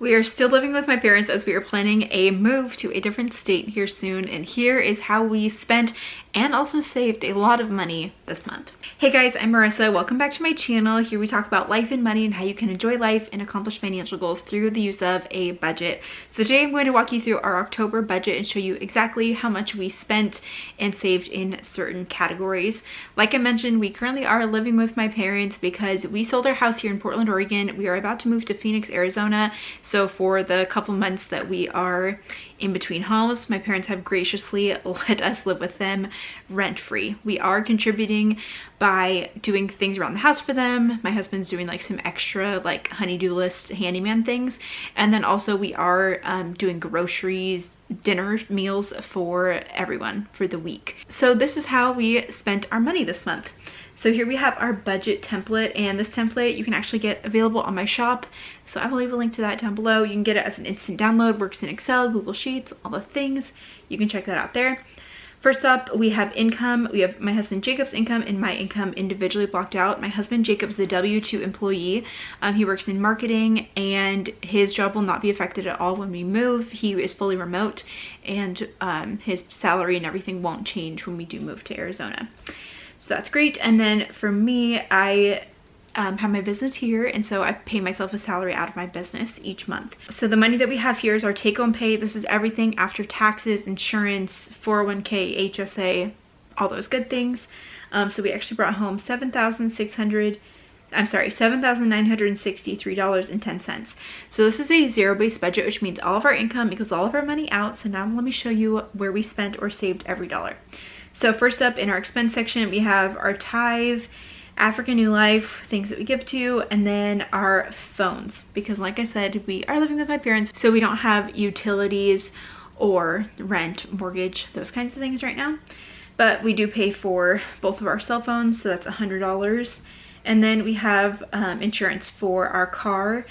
We are still living with my parents as we are planning a move to a different state here soon, and here is how we spent and also saved a lot of money this month. Hey guys, I'm Marissa. Welcome back to my channel. Here we talk about life and money and how you can enjoy life and accomplish financial goals through the use of a budget. So today I'm going to walk you through our October budget and show you exactly how much we spent and saved in certain categories. Like I mentioned, we currently are living with my parents because we sold our house here in Portland, Oregon. We are about to move to Phoenix, Arizona. So for the couple months that we are in between homes, my parents have graciously let us live with them rent-free. We are contributing by doing things around the house for them. My husband's doing like some extra like honey-do list handyman things. And then also we are doing groceries, dinner meals for everyone for the week. So this is how we spent our money this month. So here we have our budget template, and this template you can actually get available on my shop. So I will leave a link to that down below. You can get it as an instant download, works in Excel, Google Sheets, all the things. You can check that out there. First up, we have income. We have my husband Jacob's income and my income individually blocked out. My husband Jacob's a W-2 employee. He works in marketing and his job will not be affected at all when we move. He is fully remote and his salary and everything won't change when we do move to Arizona. So that's great. And then for me, I have my business here, and so I pay myself a salary out of my business each month. So the money that we have here is our take-home pay. This is everything after taxes, insurance, 401k, HSA, all those good things. So we actually brought home $7,963.10. So this is a zero-based budget, which means all of our income equals all of our money out. So now let me show you where we spent or saved every dollar. So first up in our expense section, we have our tithe, African New Life, things that we give to, and then our phones. Because like I said, we are living with my parents, so we don't have utilities or rent, mortgage, those kinds of things right now. But we do pay for both of our cell phones, so that's $100. And then we have insurance for our car.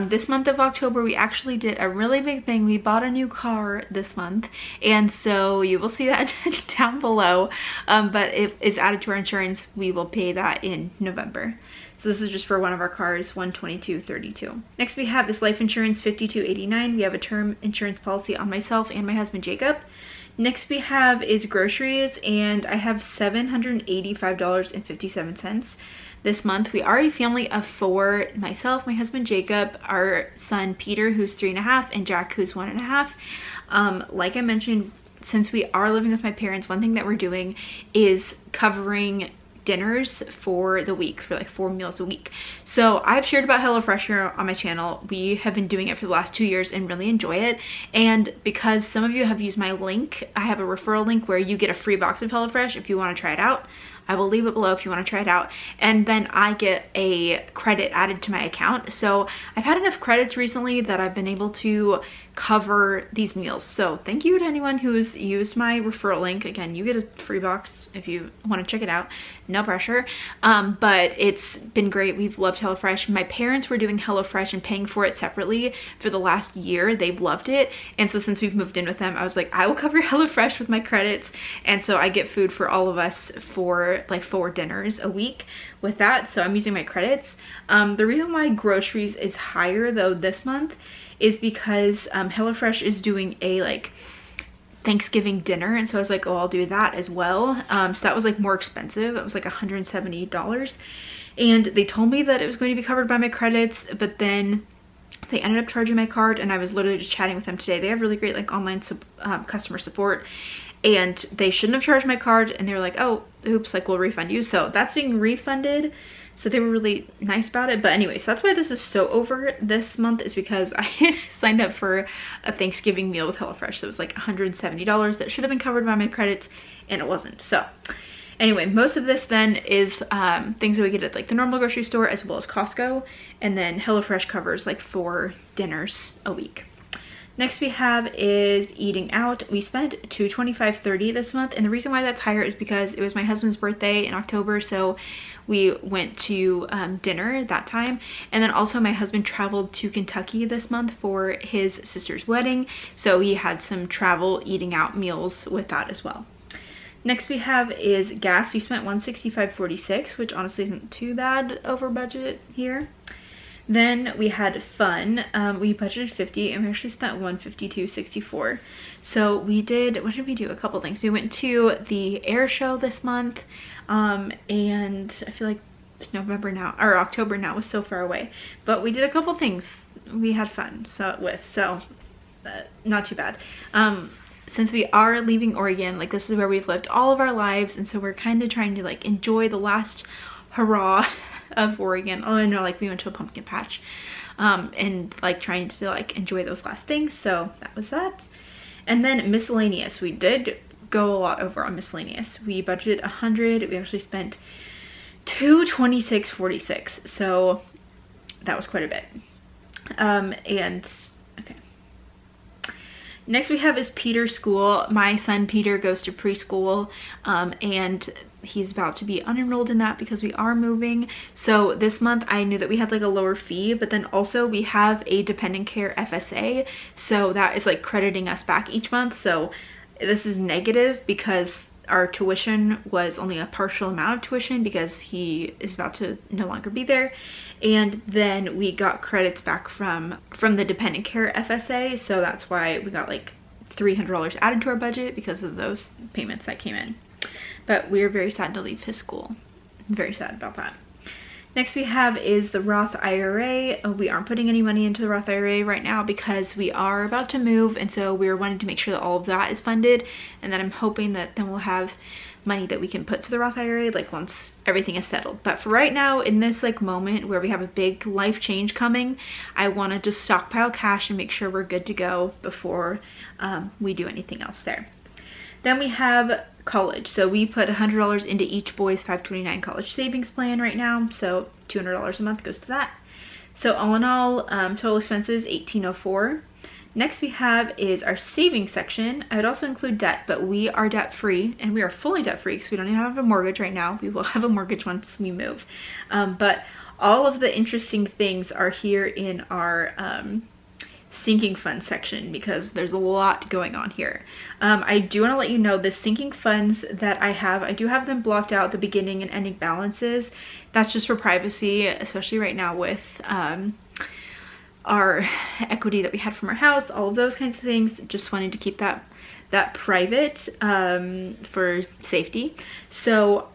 This month of October, we actually did a really big thing. We bought a new car this month, and so you will see that down below. But it is added to our insurance. We will pay that in November. So this is just for one of our cars, 12232. Next we have is life insurance, 5289. We have a term insurance policy on myself and my husband Jacob. Next we have is groceries, and I have $785.57. This month. We are a family of 4, myself, my husband Jacob, our son Peter, who's 3.5, and Jack, who's 1.5. Like I mentioned, since we are living with my parents, one thing that we're doing is covering dinners for the week, for like 4 meals a week. So I've shared about HelloFresh here on my channel. We have been doing it for the last 2 years and really enjoy it. And because some of you have used my link, I have a referral link where you get a free box of HelloFresh if you want to try it out. I will leave it below if you want to try it out. And then I get a credit added to my account. So I've had enough credits recently that I've been able to cover these meals. So thank you to anyone who's used my referral link. Again, you get a free box if you want to check it out. No pressure. But it's been great. We've loved HelloFresh. My parents were doing HelloFresh and paying for it separately for the last year. They've loved it. And so since we've moved in with them, I was like, I will cover HelloFresh with my credits. And so I get food for all of us for like 4 dinners a week with that. So I'm using my credits. The reason why groceries is higher though this month is because HelloFresh is doing a like Thanksgiving dinner, and so I was like, oh, I'll do that as well. So that was like more expensive. It was like $178, and they told me that it was going to be covered by my credits, but then they ended up charging my card, and I was literally just chatting with them today. They have really great like online customer support, and they shouldn't have charged my card, and they were like, oh, oops, like we'll refund you. So that's being refunded. So they were really nice about it. But anyways, that's why this is so over this month, is because I signed up for a Thanksgiving meal with HelloFresh. So it was like $170 that should have been covered by my credits, and it wasn't. So anyway, most of this then is things that we get at like the normal grocery store as well as Costco. And then HelloFresh covers like 4 dinners a week. Next we have is eating out. We spent $225.30 this month, and the reason why that's higher is because it was my husband's birthday in October, so we went to dinner that time. And then also my husband traveled to Kentucky this month for his sister's wedding, so he had some travel eating out meals with that as well. Next we have is gas. We spent $165.46, which honestly isn't too bad over budget here. Then we had fun. We budgeted 50 and we actually spent 152.64. So we did, what did we do? A couple things. We went to the air show this month, and I feel like it's November now, or October now, was so far away. But we did a couple things we had fun not too bad. Since we are leaving Oregon, like this is where we've lived all of our lives, and so we're kind of trying to like enjoy the last hurrah of Oregon. Oh, I know, like we went to a pumpkin patch, and like trying to like enjoy those last things. So that was that. And then miscellaneous, we did go a lot over on miscellaneous. We budgeted 100. We actually spent 226.46. So that was quite a bit. And okay. Next we have is Peter's school. My son Peter goes to preschool, and he's about to be unenrolled in that because we are moving. So this month I knew that we had like a lower fee, but then also we have a dependent care FSA, so that is like crediting us back each month. So this is negative because our tuition was only a partial amount of tuition because he is about to no longer be there. And then we got credits back from the dependent care FSA, so that's why we got like $300 added to our budget because of those payments that came in. But we are very sad to leave his school. I'm very sad about that. Next we have is the Roth IRA. We aren't putting any money into the Roth IRA right now because we are about to move, and so we're wanting to make sure that all of that is funded, and then I'm hoping that then we'll have money that we can put to the Roth IRA like once everything is settled. But for right now, in this like moment where we have a big life change coming, I want to just stockpile cash and make sure we're good to go before we do anything else there. Then we have college. So we put $100 into each boy's 529 college savings plan right now. So $200 a month goes to that. So all in all, total expenses $1,804. Next we have is our savings section. I would also include debt, but we are debt free, and we are fully debt free because we don't even have a mortgage right now. We will have a mortgage once we move. But all of the interesting things are here in our sinking fund section because there's a lot going on here. I do want to let you know the sinking funds that I do have them blocked out, the beginning and ending balances. That's just for privacy, especially right now with our equity that we had from our house, all of those kinds of things. Just wanted to keep that private for safety. So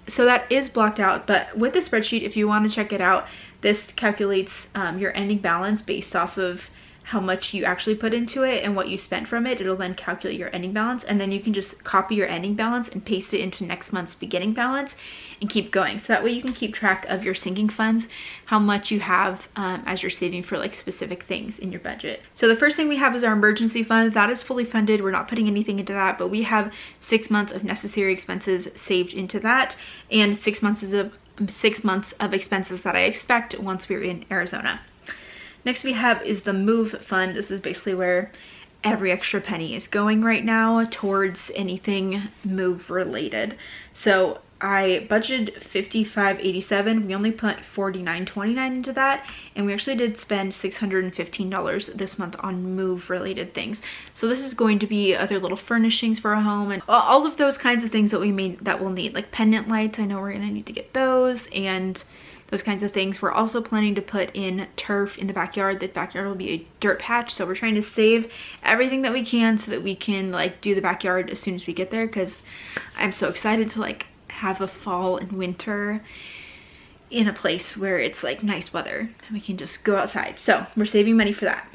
so that is blocked out, but with the spreadsheet, if you want to check it out, this calculates your ending balance based off of how much you actually put into it and what you spent from it. It'll then calculate your ending balance, and then you can just copy your ending balance and paste it into next month's beginning balance and keep going. So that way you can keep track of your sinking funds, how much you have as you're saving for like specific things in your budget. So the first thing we have is our emergency fund. That is fully funded. We're not putting anything into that, but we have 6 months of necessary expenses saved into that, and 6 months of expenses that I expect once we're in Arizona. Next we have is the move fund. This is basically where every extra penny is going right now towards anything move related. So I budgeted $55.87. We only put $49.29 into that, and we actually did spend $615 this month on move related things. So this is going to be other little furnishings for a home and all of those kinds of things that we'll need, like pendant lights. I know we're gonna need to get those and those kinds of things. We're also planning to put in turf in the backyard. The backyard will be a dirt patch, so we're trying to save everything that we can so that we can like do the backyard as soon as we get there, because I'm so excited to like have a fall and winter in a place where it's like nice weather and we can just go outside. So we're saving money for that.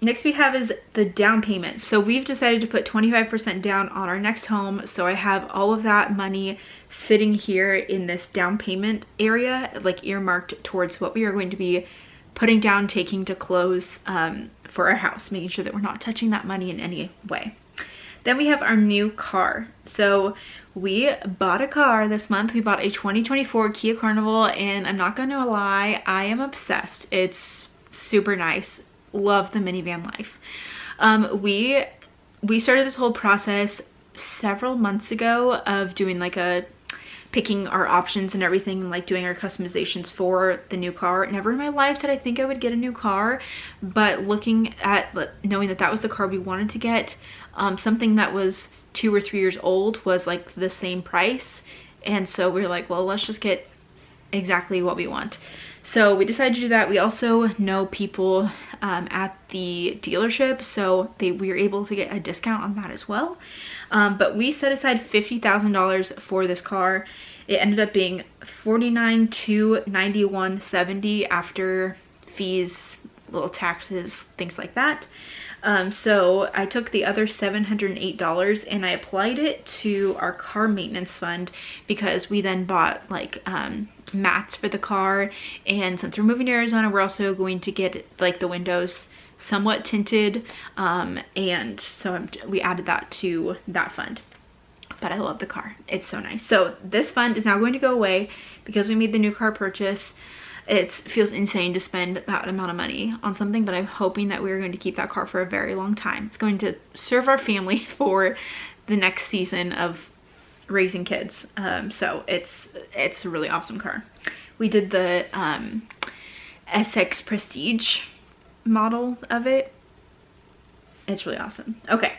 Next we have is the down payment. So we've decided to put 25% down on our next home. So I have all of that money sitting here in this down payment area, like earmarked towards what we are going to be putting down, taking to close for our house, making sure that we're not touching that money in any way. Then we have our new car. So we bought a car this month. We bought a 2024 Kia Carnival, and I'm not gonna lie, I am obsessed. It's super nice. Love the minivan life. We started this whole process several months ago of doing like picking our options and everything, and like doing our customizations for the new car. Never in my life did I think I would get a new car, but looking at knowing that that was the car we wanted to get, something that was 2 or 3 years old was like the same price, and so we were like, well, let's just get exactly what we want. So we decided to do that. We also know people at the dealership, so we were able to get a discount on that as well. But we set aside $50,000 for this car. It ended up being $49,291.70 after fees, little taxes, things like that. So I took the other $708 and I applied it to our car maintenance fund, because we then bought like mats for the car, and since we're moving to Arizona, we're also going to get like the windows somewhat tinted, and so we added that to that fund. But I love the car, it's so nice. So this fund is now going to go away because we made the new car purchase. It feels insane to spend that amount of money on something, but I'm hoping that we're going to keep that car for a very long time. It's going to serve our family for the next season of raising kids. So it's a really awesome car. We did the SX Prestige model of it. It's really awesome. Okay.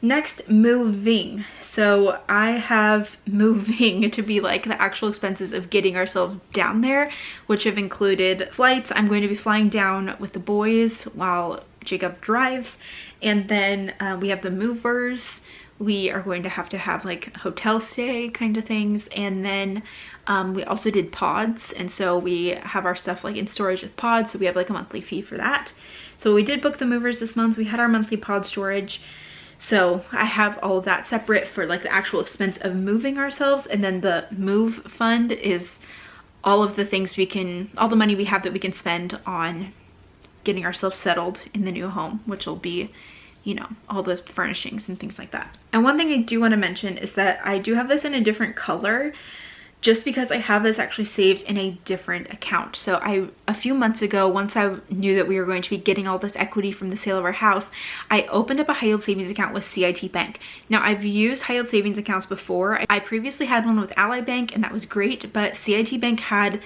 Next, moving. So I have moving to be like the actual expenses of getting ourselves down there, which have included flights. I'm going to be flying down with the boys while Jacob drives. And then we have the movers. We are going to have like hotel stay kind of things. And then we also did pods. And so we have our stuff like in storage with pods. So we have like a monthly fee for that. So we did book the movers this month. We had our monthly pod storage. So I have all of that separate for like the actual expense of moving ourselves. And then the move fund is all of the things all the money we have that we can spend on getting ourselves settled in the new home, which will be, you know, all the furnishings and things like that. And one thing I do want to mention is that I do have this in a different color, just because I have this actually saved in a different account. So a few months ago, once I knew that we were going to be getting all this equity from the sale of our house, I opened up a high yield savings account with CIT Bank. Now I've used high yield savings accounts before. I previously had one with Ally Bank and that was great, but CIT Bank had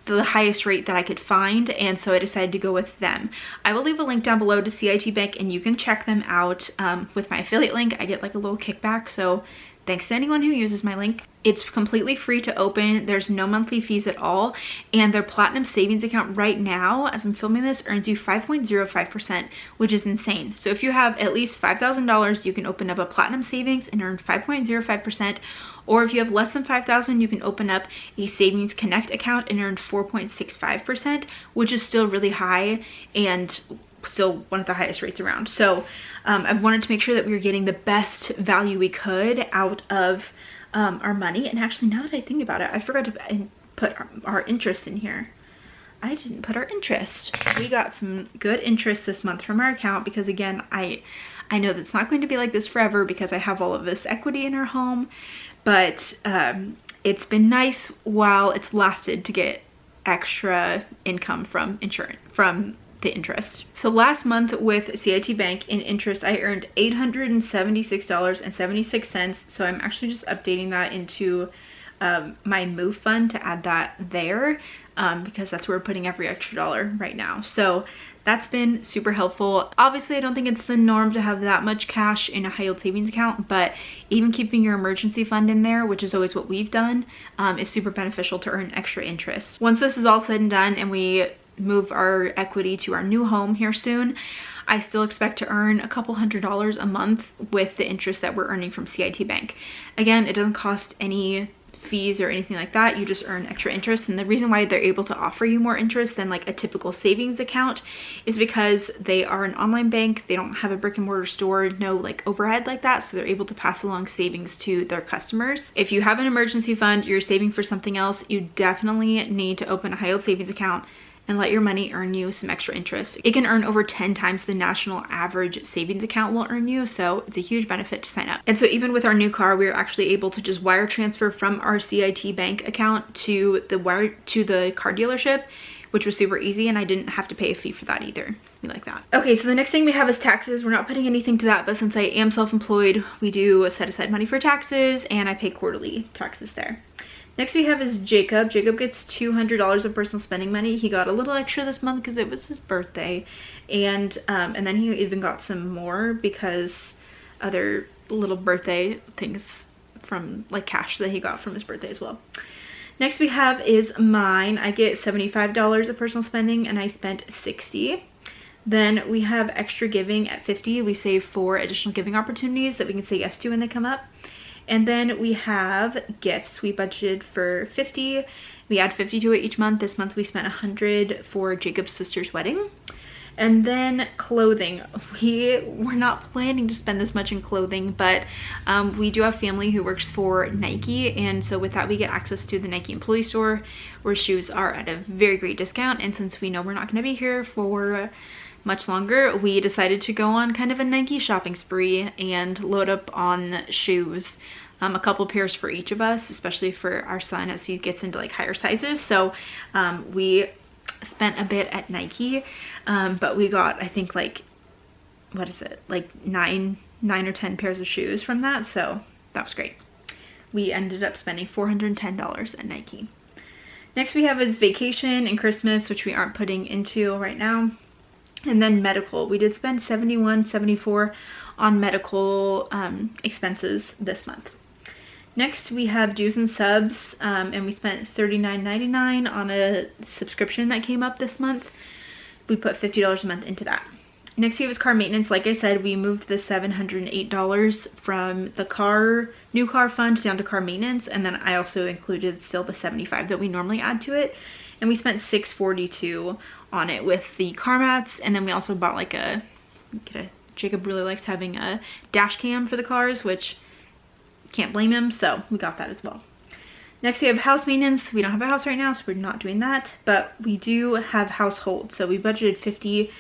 the highest rate that I could find, and so I decided to go with them. I will leave a link down below to CIT Bank and you can check them out. With my affiliate link, I get like a little kickback, so thanks to anyone who uses my link. It's completely free to open. There's no monthly fees at all. And their platinum savings account right now, as I'm filming this, earns you 5.05%, which is insane. So if you have at least $5,000, you can open up a platinum savings and earn 5.05%. Or if you have less than $5,000, you can open up a Savings Connect account and earn 4.65%, which is still really high and still one of the highest rates around. So I wanted to make sure that we were getting the best value we could out of our money. And actually, now that I think about it, I forgot to put our interest in here. I didn't put our interest. We got some good interest this month from our account because, again, I know that's not going to be like this forever because I have all of this equity in our home, but it's been nice while it's lasted to get extra income from the interest. So last month with CIT Bank in interest, I earned $876.76. So I'm actually just updating that into my move fund to add that there because that's where we're putting every extra dollar right now. So that's been super helpful. Obviously, I don't think it's the norm to have that much cash in a high yield savings account, but even keeping your emergency fund in there, which is always what we've done, is super beneficial to earn extra interest. Once this is all said and done and we move our equity to our new home here soon, I still expect to earn a couple $100s a month with the interest that we're earning from CIT Bank. Again, it doesn't cost any fees or anything like that. You just earn extra interest, and the reason why they're able to offer you more interest than like a typical savings account is because they are an online bank. They don't have a brick and mortar store, no like overhead like that, so they're able to pass along savings to their customers. If you have an emergency fund, you're saving for something else, you definitely need to open a high yield savings account and let your money earn you some extra interest. It can earn over 10 times the national average savings account will earn you, so it's a huge benefit to sign up. And so even with our new car, we were actually able to just wire transfer from our CIT Bank account to the car dealership, which was super easy, and I didn't have to pay a fee for that either. We like that. Okay, so the next thing we have is taxes. We're not putting anything to that, but since I am self-employed, we do set aside money for taxes, and I pay quarterly taxes there. Next we have is Jacob. Jacob gets $200 of personal spending money. He got a little extra this month because it was his birthday. And then he even got some more because other little birthday things from like cash that he got from his birthday as well. Next we have is mine. I get $75 of personal spending and I spent $60. Then we have extra giving at $50. We save for additional giving opportunities that we can say yes to when they come up. And then we have gifts. We budgeted for $50. We add $50 to it each month. This month we spent $100 for Jacob's sister's wedding. And then clothing. We were not planning to spend this much in clothing, but we do have family who works for Nike, and so with that we get access to the Nike employee store where shoes are at a very great discount. And since we know we're not going to be here for much longer, we decided to go on kind of a Nike shopping spree and load up on shoes. A couple pairs for each of us, especially for our son as he gets into like higher sizes. So we spent a bit at Nike, but we got, I think, like, what is it, like nine or 10 pairs of shoes from that, so that was great. We ended up spending $410 at Nike. Next we have is vacation and Christmas, which we aren't putting into right now. And then medical. We did spend $71.74 on medical expenses this month. Next we have dues and subs, and we spent $39.99 on a subscription that came up this month. We put $50 a month into that. Next we have is car maintenance. Like I said, we moved the $708 from the new car fund down to car maintenance, and then I also included still the $75 that we normally add to it, and we spent $642 on it with the car mats. And then we also bought like Jacob really likes having a dash cam for the cars, which can't blame him, so we got that as well. Next we have house maintenance. We don't have a house right now, so we're not doing that, but we do have household. So we budgeted $50,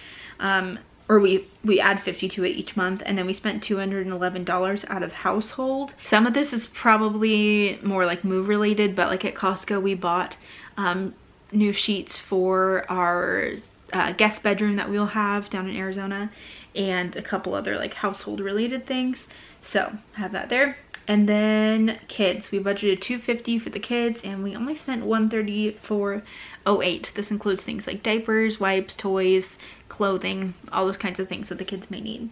or we add $50 to it each month, and then we spent $211 out of household. Some of this is probably more like move related, but like at Costco we bought new sheets for our guest bedroom that we'll have down in Arizona, and a couple other like household related things, so I have that there. And then kids, we budgeted $250 for the kids, and we only spent $130 for 08. This includes things like diapers, wipes, toys, clothing, all those kinds of things that the kids may need.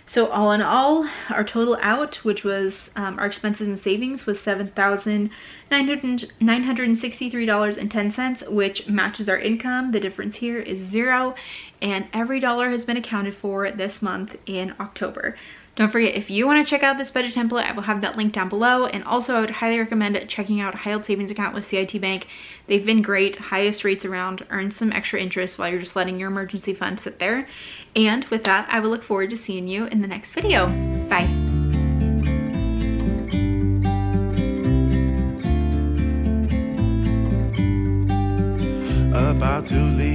So all in all, our total out, which was our expenses and savings, was $7,963.10, which matches our income. The difference here is 0, and every dollar has been accounted for this month in October. Don't forget, if you want to check out this budget template, I will have that link down below. And also I would highly recommend checking out High Yield Savings Account with CIT Bank. They've been great, highest rates around, earn some extra interest while you're just letting your emergency fund sit there. And with that, I will look forward to seeing you in the next video. Bye. About to leave.